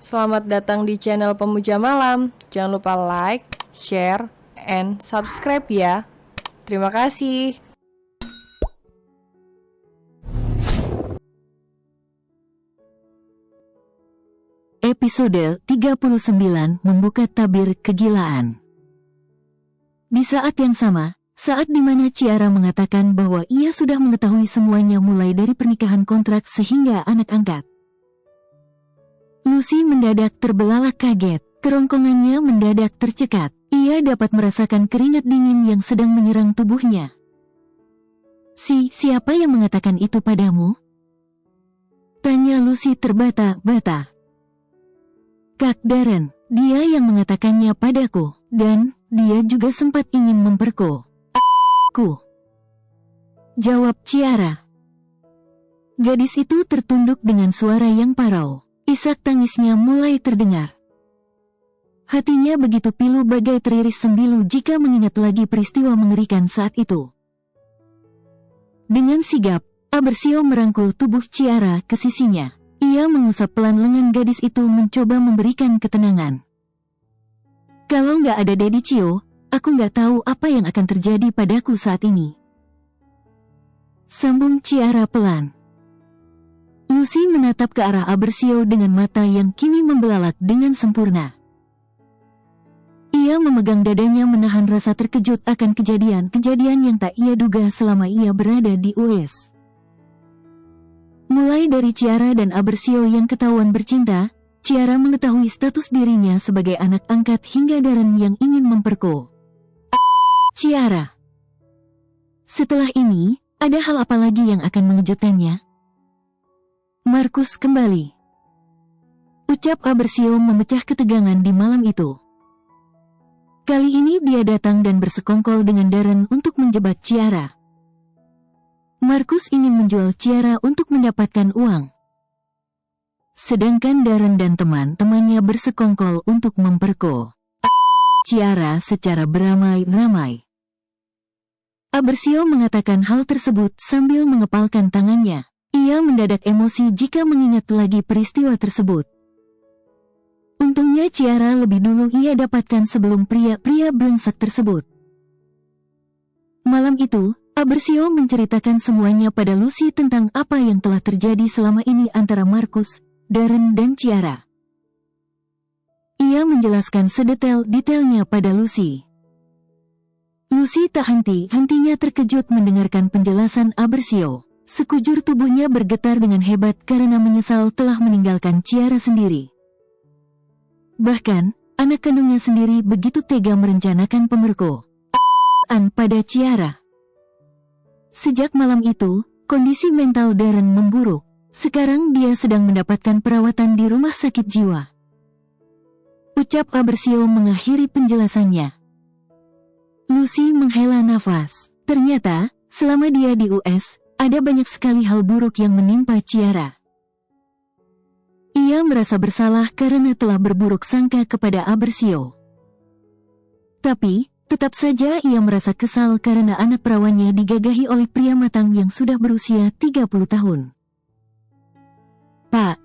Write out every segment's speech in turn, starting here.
Selamat datang di channel Pemuja Malam. Jangan lupa like, share, and subscribe ya. Terima kasih. Episode 39 membuka tabir kegilaan. Di saat yang sama, saat dimana Ciara mengatakan bahwa ia sudah mengetahui semuanya mulai dari pernikahan kontrak sehingga anak angkat. Lucy mendadak terbelalak kaget, kerongkongannya mendadak tercekat. Ia dapat merasakan keringat dingin yang sedang menyerang tubuhnya. Siapa yang mengatakan itu padamu? Tanya Lucy terbata-bata. Kak Darren, dia yang mengatakannya padaku, dan dia juga sempat ingin memperko aku. Jawab Ciara. Gadis itu tertunduk dengan suara yang parau. Isak tangisnya mulai terdengar. Hatinya begitu pilu bagai teriris sembilu jika mengingat lagi peristiwa mengerikan saat itu. Dengan sigap, Abersio merangkul tubuh Ciara ke sisinya. Ia mengusap pelan lengan gadis itu mencoba memberikan ketenangan. Kalau nggak ada Daddy Cio, aku nggak tahu apa yang akan terjadi padaku saat ini. Sambung Ciara pelan. Lucy menatap ke arah Abersio dengan mata yang kini membelalak dengan sempurna. Ia memegang dadanya menahan rasa terkejut akan kejadian-kejadian yang tak ia duga selama ia berada di US. Mulai dari Ciara dan Abersio yang ketahuan bercinta, Ciara mengetahui status dirinya sebagai anak angkat hingga Darren yang ingin memperko Ciara. Setelah ini, ada hal apa lagi yang akan mengejutkannya? Markus kembali. Ucap Abersio memecah ketegangan di malam itu. Kali ini dia datang dan bersekongkol dengan Darren untuk menjebak Ciara. Markus ingin menjual Ciara untuk mendapatkan uang. Sedangkan Darren dan teman-temannya bersekongkol untuk memperko Ciara secara beramai-ramai. Abersio mengatakan hal tersebut sambil mengepalkan tangannya. Ia mendadak emosi jika mengingat lagi peristiwa tersebut. Untungnya Ciara lebih dulu ia dapatkan sebelum pria-pria brengsek tersebut. Malam itu, Abersio menceritakan semuanya pada Lucy tentang apa yang telah terjadi selama ini antara Markus, Darren dan Ciara. Ia menjelaskan sedetail-detailnya pada Lucy. Lucy tak henti-hentinya terkejut mendengarkan penjelasan Abersio. Sekujur tubuhnya bergetar dengan hebat karena menyesal telah meninggalkan Ciara sendiri. Bahkan, anak kandungnya sendiri begitu tega merencanakan pemerkosaan pada Ciara. Sejak malam itu, kondisi mental Darren memburuk. Sekarang dia sedang mendapatkan perawatan di rumah sakit jiwa. Ucap Abersio mengakhiri penjelasannya. Lucy menghela nafas. Ternyata, selama dia di US, ada banyak sekali hal buruk yang menimpa Ciara. Ia merasa bersalah karena telah berburuk sangka kepada Abersio. Tapi, tetap saja ia merasa kesal karena anak perawannya digagahi oleh pria matang yang sudah berusia 30 tahun. Pak.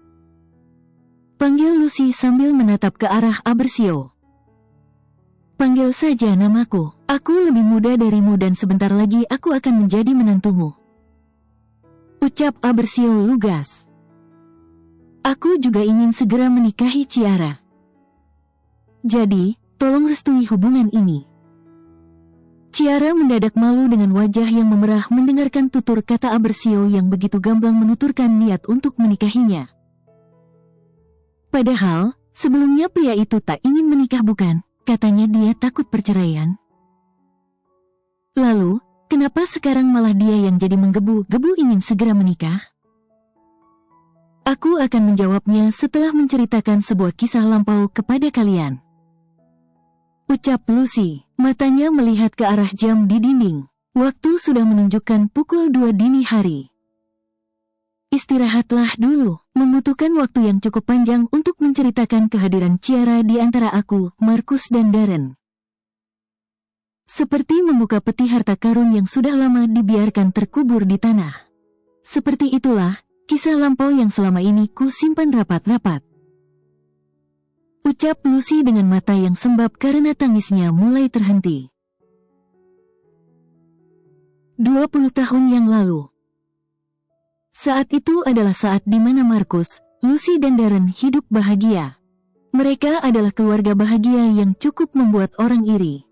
Panggil Lucy sambil menatap ke arah Abersio. Panggil saja namaku. Aku lebih muda darimu dan sebentar lagi aku akan menjadi menantumu. Ucap Abersio lugas. Aku juga ingin segera menikahi Ciara. Jadi, tolong restui hubungan ini. Ciara mendadak malu dengan wajah yang memerah mendengarkan tutur kata Abersio yang begitu gamblang menuturkan niat untuk menikahinya. Padahal, sebelumnya pria itu tak ingin menikah bukan? Katanya dia takut perceraian. Lalu, kenapa sekarang malah dia yang jadi menggebu-gebu ingin segera menikah? Aku akan menjawabnya setelah menceritakan sebuah kisah lampau kepada kalian. Ucap Lucy, matanya melihat ke arah jam di dinding. Waktu sudah menunjukkan pukul 2 dini hari. Istirahatlah dulu, membutuhkan waktu yang cukup panjang untuk menceritakan kehadiran Ciara di antara aku, Markus dan Darren. Seperti membuka peti harta karun yang sudah lama dibiarkan terkubur di tanah. Seperti itulah, kisah lampau yang selama ini ku simpan rapat-rapat. Ucap Lucy dengan mata yang sembab karena tangisnya mulai terhenti. 20 tahun yang lalu. Saat itu adalah saat di mana Marcus, Lucy dan Darren hidup bahagia. Mereka adalah keluarga bahagia yang cukup membuat orang iri.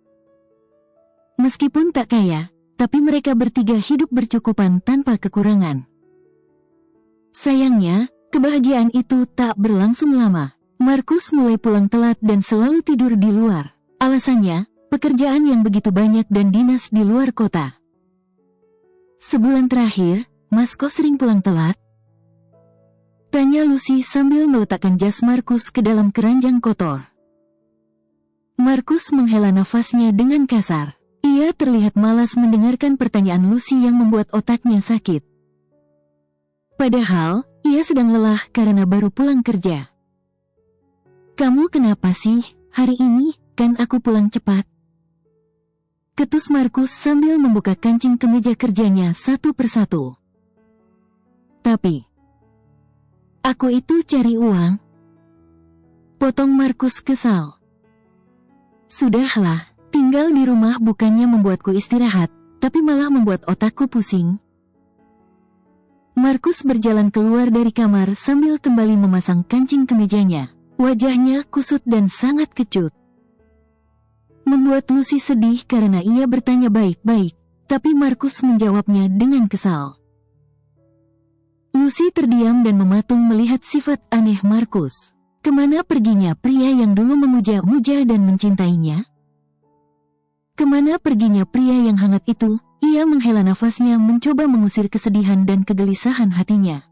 Meskipun tak kaya, tapi mereka bertiga hidup bercukupan tanpa kekurangan. Sayangnya, kebahagiaan itu tak berlangsung lama. Marcus mulai pulang telat dan selalu tidur di luar. Alasannya, pekerjaan yang begitu banyak dan dinas di luar kota. Sebulan terakhir, Mas kok sering pulang telat? Tanya Lucy sambil meletakkan jas Marcus ke dalam keranjang kotor. Marcus menghela nafasnya dengan kasar. Ia terlihat malas mendengarkan pertanyaan Lucy yang membuat otaknya sakit. Padahal, ia sedang lelah karena baru pulang kerja. Kamu kenapa sih, hari ini, kan aku pulang cepat? Ketus Marcus sambil membuka kancing kemeja kerjanya satu persatu. Tapi, aku itu cari uang. Potong Marcus kesal. Sudahlah, tinggal di rumah bukannya membuatku istirahat, tapi malah membuat otakku pusing. Marcus berjalan keluar dari kamar sambil kembali memasang kancing kemejanya. Wajahnya kusut dan sangat kecut. Membuat Lucy sedih karena ia bertanya baik-baik, tapi Marcus menjawabnya dengan kesal. Lucy terdiam dan mematung melihat sifat aneh Marcus. Kemana perginya pria yang dulu memuja-muja dan mencintainya? Kemana perginya pria yang hangat itu? Ia menghela nafasnya mencoba mengusir kesedihan dan kegelisahan hatinya.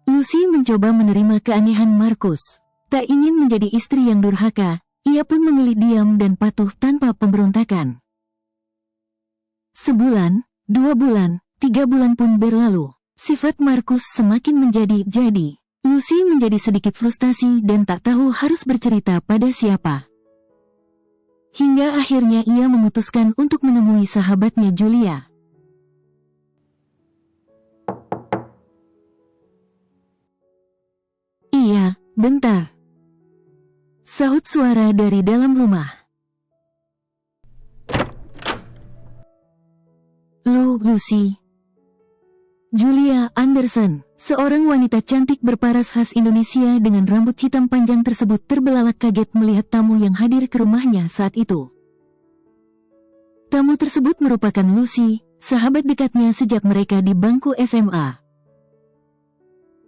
Lucy mencoba menerima keanehan Marcus. Tak ingin menjadi istri yang durhaka, ia pun memilih diam dan patuh tanpa pemberontakan. Sebulan, 2 bulan, 3 bulan pun berlalu. Sifat Marcus semakin menjadi-jadi. Lucy menjadi sedikit frustasi dan tak tahu harus bercerita pada siapa. Hingga akhirnya ia memutuskan untuk menemui sahabatnya Julia. Iya, bentar. Sahut suara dari dalam rumah. Lucy. Julia Anderson, seorang wanita cantik berparas khas Indonesia dengan rambut hitam panjang tersebut terbelalak kaget melihat tamu yang hadir ke rumahnya saat itu. Tamu tersebut merupakan Lucy, sahabat dekatnya sejak mereka di bangku SMA.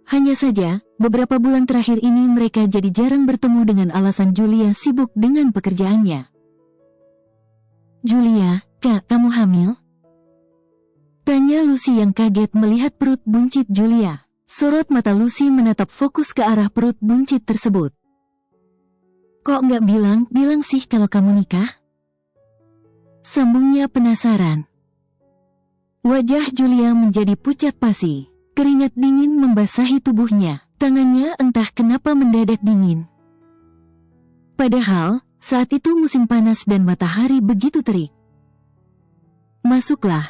Hanya saja, beberapa bulan terakhir ini mereka jadi jarang bertemu dengan alasan Julia sibuk dengan pekerjaannya. Julia, Kak, kamu hamil? Tanya Lucy yang kaget melihat perut buncit Julia. Sorot mata Lucy menatap fokus ke arah perut buncit tersebut. Kok nggak bilang sih kalau kamu nikah? Sambungnya penasaran. Wajah Julia menjadi pucat pasi. Keringat dingin membasahi tubuhnya. Tangannya entah kenapa mendadak dingin. Padahal, saat itu musim panas dan matahari begitu terik. Masuklah.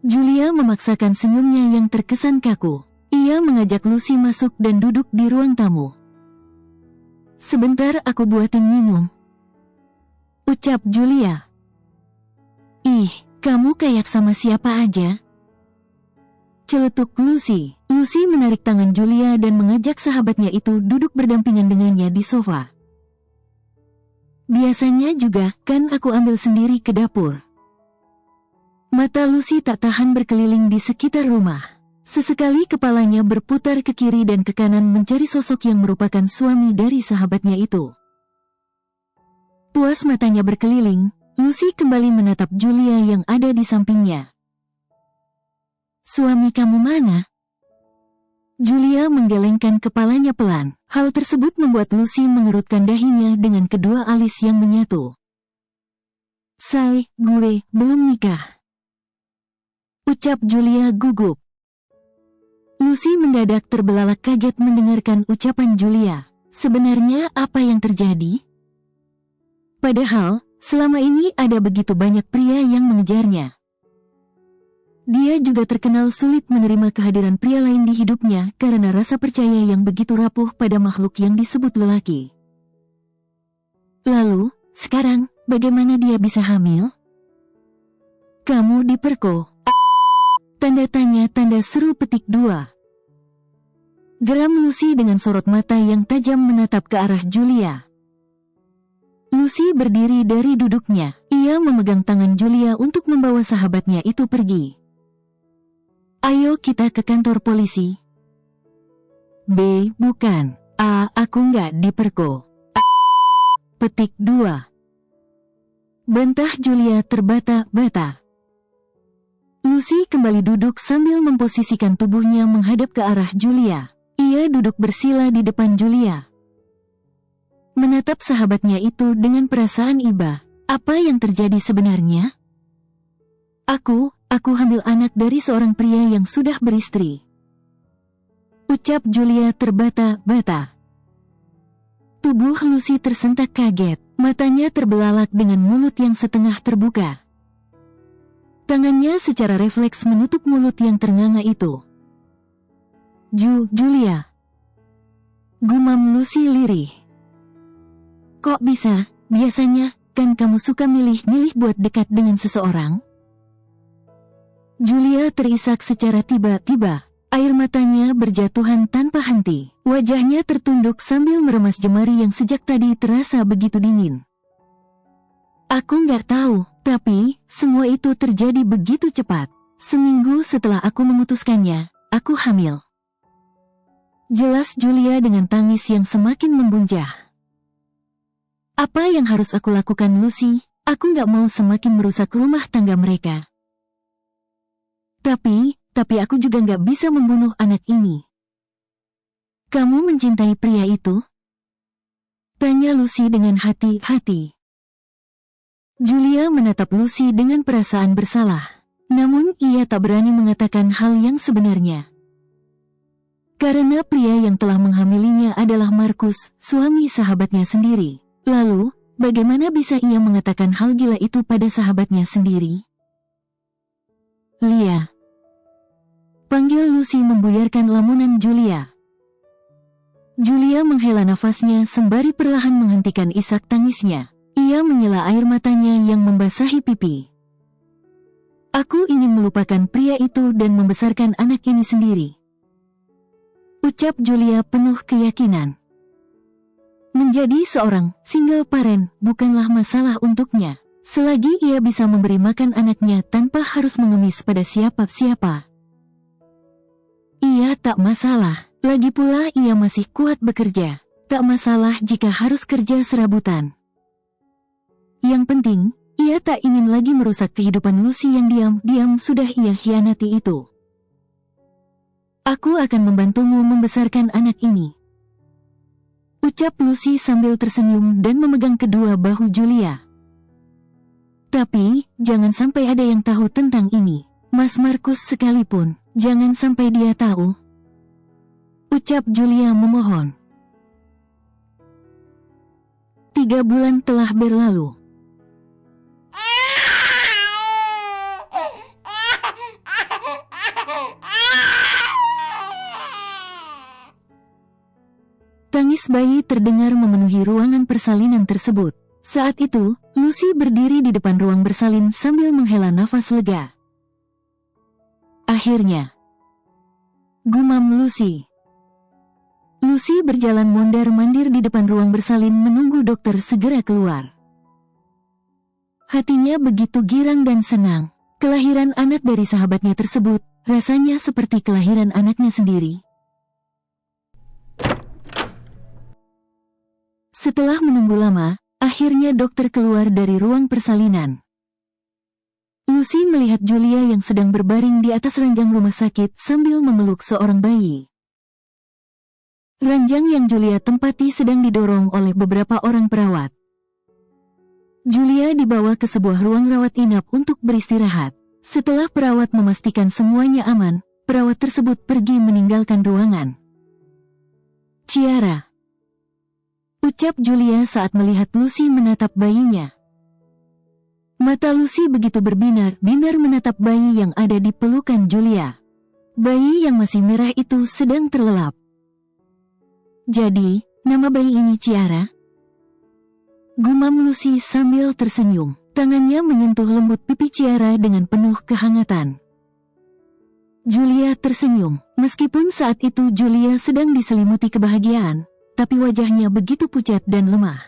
Julia memaksakan senyumnya yang terkesan kaku. Ia mengajak Lucy masuk dan duduk di ruang tamu. Sebentar aku buatin minum. Ucap Julia. Ih, kamu kayak sama siapa aja? Celetuk Lucy. Lucy menarik tangan Julia dan mengajak sahabatnya itu duduk berdampingan dengannya di sofa. Biasanya juga, kan aku ambil sendiri ke dapur. Mata Lucy tak tahan berkeliling di sekitar rumah. Sesekali kepalanya berputar ke kiri dan ke kanan mencari sosok yang merupakan suami dari sahabatnya itu. Puas matanya berkeliling, Lucy kembali menatap Julia yang ada di sampingnya. Suami kamu mana? Julia menggelengkan kepalanya pelan. Hal tersebut membuat Lucy mengerutkan dahinya dengan kedua alis yang menyatu. Gue belum nikah. Ucap Julia gugup. Lucy mendadak terbelalak kaget mendengarkan ucapan Julia. Sebenarnya apa yang terjadi? Padahal, selama ini ada begitu banyak pria yang mengejarnya. Dia juga terkenal sulit menerima kehadiran pria lain di hidupnya karena rasa percaya yang begitu rapuh pada makhluk yang disebut lelaki. Lalu, sekarang, bagaimana dia bisa hamil? Kamu diperkosa. Tanda tanya tanda seru petik 2. Geram Lucy dengan sorot mata yang tajam menatap ke arah Julia. Lucy berdiri dari duduknya. Ia memegang tangan Julia untuk membawa sahabatnya itu pergi. Ayo kita ke kantor polisi. B. Bukan. A. Aku nggak diperkosa. Petik 2. Bantah Julia terbata-bata. Lucy kembali duduk sambil memposisikan tubuhnya menghadap ke arah Julia. Ia duduk bersila di depan Julia. Menatap sahabatnya itu dengan perasaan iba. Apa yang terjadi sebenarnya? Aku hamil anak dari seorang pria yang sudah beristri. Ucap Julia terbata-bata. Tubuh Lucy tersentak kaget, matanya terbelalak dengan mulut yang setengah terbuka. Tangannya secara refleks menutup mulut yang ternganga itu. Julia. Gumam Lucy lirih. Kok bisa? Biasanya, kan kamu suka milih-milih buat dekat dengan seseorang? Julia terisak secara tiba-tiba. Air matanya berjatuhan tanpa henti. Wajahnya tertunduk sambil meremas jemari yang sejak tadi terasa begitu dingin. Aku nggak tahu, tapi semua itu terjadi begitu cepat. Seminggu setelah aku memutuskannya, aku hamil. Jelas Julia dengan tangis yang semakin membunjah. Apa yang harus aku lakukan, Lucy? Aku nggak mau semakin merusak rumah tangga mereka. Tapi aku juga nggak bisa membunuh anak ini. Kamu mencintai pria itu? Tanya Lucy dengan hati-hati. Julia menatap Lucy dengan perasaan bersalah. Namun ia tak berani mengatakan hal yang sebenarnya. Karena pria yang telah menghamilinya adalah Markus, suami sahabatnya sendiri. Lalu, bagaimana bisa ia mengatakan hal gila itu pada sahabatnya sendiri? Lia. Panggil Lucy membuyarkan lamunan Julia. Julia menghela nafasnya sembari perlahan menghentikan isak tangisnya. Ia menyela air matanya yang membasahi pipi. Aku ingin melupakan pria itu dan membesarkan anak ini sendiri. Ucap Julia penuh keyakinan. Menjadi seorang single parent bukanlah masalah untuknya. Selagi ia bisa memberi makan anaknya tanpa harus mengemis pada siapa-siapa. Ia tak masalah. Lagi pula ia masih kuat bekerja. Tak masalah jika harus kerja serabutan. Yang penting, ia tak ingin lagi merusak kehidupan Lucy yang diam-diam sudah ia khianati itu. Aku akan membantumu membesarkan anak ini. Ucap Lucy sambil tersenyum dan memegang kedua bahu Julia. Tapi, jangan sampai ada yang tahu tentang ini. Mas Markus sekalipun, jangan sampai dia tahu. Ucap Julia memohon. 3 bulan telah berlalu. Tangis bayi terdengar memenuhi ruangan persalinan tersebut. Saat itu, Lucy berdiri di depan ruang bersalin sambil menghela nafas lega. Akhirnya. Gumam Lucy. Lucy berjalan mondar-mandir di depan ruang bersalin menunggu dokter segera keluar. Hatinya begitu girang dan senang. Kelahiran anak dari sahabatnya tersebut, rasanya seperti kelahiran anaknya sendiri. Setelah menunggu lama, akhirnya dokter keluar dari ruang persalinan. Lucy melihat Julia yang sedang berbaring di atas ranjang rumah sakit sambil memeluk seorang bayi. Ranjang yang Julia tempati sedang didorong oleh beberapa orang perawat. Julia dibawa ke sebuah ruang rawat inap untuk beristirahat. Setelah perawat memastikan semuanya aman, perawat tersebut pergi meninggalkan ruangan. Ciara. Ucap Julia saat melihat Lucy menatap bayinya. Mata Lucy begitu berbinar-binar menatap bayi yang ada di pelukan Julia. Bayi yang masih merah itu sedang terlelap. Jadi, nama bayi ini Ciara? Gumam Lucy sambil tersenyum. Tangannya menyentuh lembut pipi Ciara dengan penuh kehangatan. Julia tersenyum. Meskipun saat itu Julia sedang diselimuti kebahagiaan, tapi wajahnya begitu pucat dan lemah.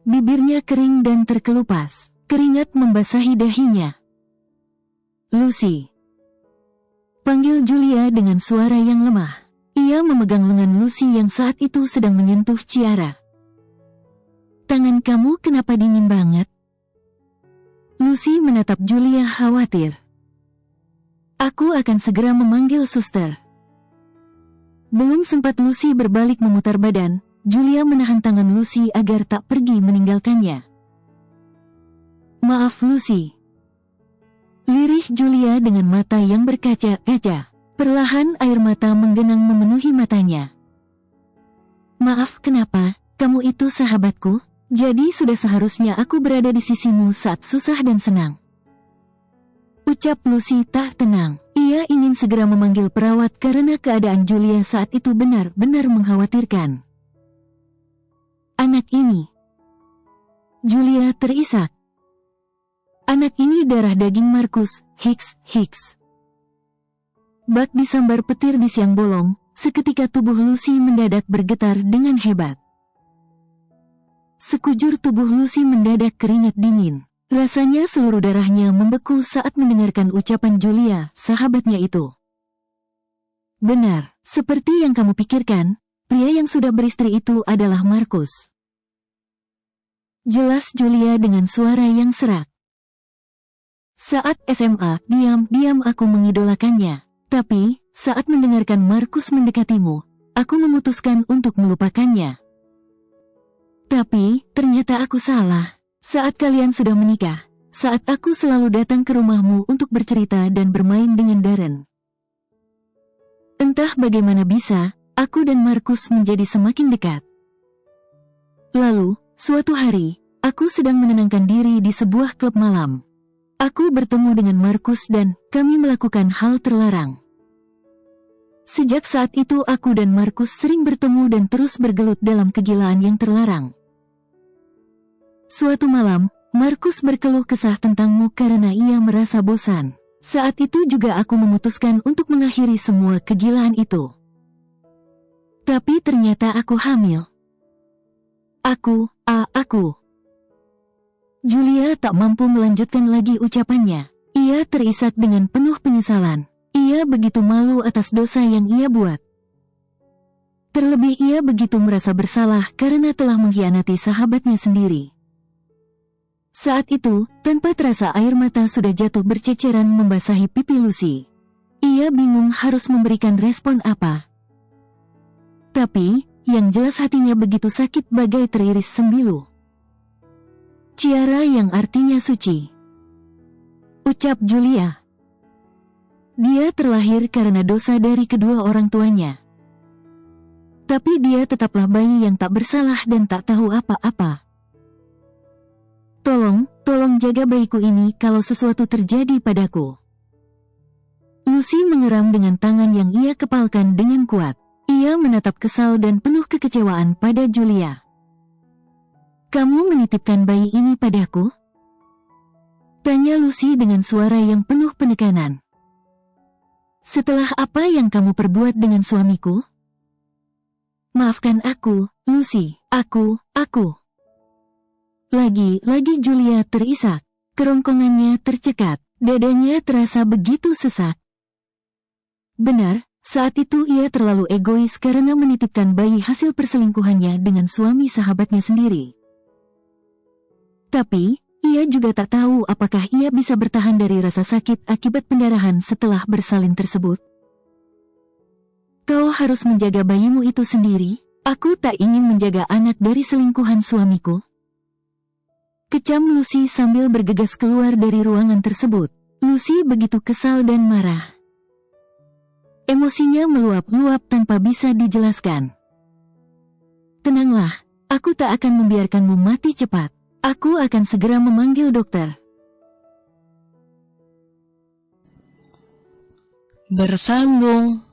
Bibirnya kering dan terkelupas. Keringat membasahi dahinya. Lucy. Panggil Julia dengan suara yang lemah. Ia memegang lengan Lucy yang saat itu sedang menyentuh Ciara. Tangan kamu kenapa dingin banget? Lucy menatap Julia khawatir. Aku akan segera memanggil suster. Belum sempat Lucy berbalik memutar badan, Julia menahan tangan Lucy agar tak pergi meninggalkannya. Maaf Lucy. Lirih Julia dengan mata yang berkaca-kaca. Perlahan air mata menggenang memenuhi matanya. Maaf kenapa, kamu itu sahabatku, jadi sudah seharusnya aku berada di sisimu saat susah dan senang. Ucap Lucy tak tenang. Ia ingin segera memanggil perawat karena keadaan Julia saat itu benar-benar mengkhawatirkan. Anak ini. Julia terisak. Anak ini darah daging Markus, Hicks. Bak disambar petir di siang bolong, seketika tubuh Lucy mendadak bergetar dengan hebat. Sekujur tubuh Lucy mendadak keringat dingin. Rasanya seluruh darahnya membeku saat mendengarkan ucapan Julia, sahabatnya itu. Benar, seperti yang kamu pikirkan, pria yang sudah beristri itu adalah Markus. Jelas Julia dengan suara yang serak. Saat SMA, diam-diam aku mengidolakannya. Tapi, saat mendengarkan Markus mendekatimu, aku memutuskan untuk melupakannya. Tapi, ternyata aku salah. Saat kalian sudah menikah, saat aku selalu datang ke rumahmu untuk bercerita dan bermain dengan Darren. Entah bagaimana bisa, aku dan Markus menjadi semakin dekat. Lalu, suatu hari, aku sedang menenangkan diri di sebuah klub malam. Aku bertemu dengan Markus dan kami melakukan hal terlarang. Sejak saat itu aku dan Markus sering bertemu dan terus bergelut dalam kegilaan yang terlarang. Suatu malam, Markus berkeluh kesah tentangmu karena ia merasa bosan. Saat itu juga aku memutuskan untuk mengakhiri semua kegilaan itu. Tapi ternyata aku hamil. Aku. Julia tak mampu melanjutkan lagi ucapannya. Ia terisak dengan penuh penyesalan. Ia begitu malu atas dosa yang ia buat. Terlebih ia begitu merasa bersalah karena telah mengkhianati sahabatnya sendiri. Saat itu, tanpa terasa air mata sudah jatuh berceceran membasahi pipi Lucy. Ia bingung harus memberikan respon apa. Tapi, yang jelas hatinya begitu sakit bagai teriris sembilu. Ciara yang artinya suci. Ucap Julia. Dia terlahir karena dosa dari kedua orang tuanya. Tapi dia tetaplah bayi yang tak bersalah dan tak tahu apa-apa. Tolong jaga bayiku ini kalau sesuatu terjadi padaku. Lucy mengeram dengan tangan yang ia kepalkan dengan kuat. Ia menatap kesal dan penuh kekecewaan pada Julia. Kamu menitipkan bayi ini padaku? Tanya Lucy dengan suara yang penuh penekanan. Setelah apa yang kamu perbuat dengan suamiku? Maafkan aku, Lucy, aku. Lagi Julia terisak. Kerongkongannya tercekat, dadanya terasa begitu sesak. Benar, saat itu ia terlalu egois karena menitipkan bayi hasil perselingkuhannya dengan suami sahabatnya sendiri. Tapi, ia juga tak tahu apakah ia bisa bertahan dari rasa sakit akibat pendarahan setelah bersalin tersebut. Kau harus menjaga bayimu itu sendiri, aku tak ingin menjaga anak dari selingkuhan suamiku. Kecam Lucy sambil bergegas keluar dari ruangan tersebut. Lucy begitu kesal dan marah. Emosinya meluap-luap tanpa bisa dijelaskan. Tenanglah, aku tak akan membiarkanmu mati cepat. Aku akan segera memanggil dokter. Bersambung.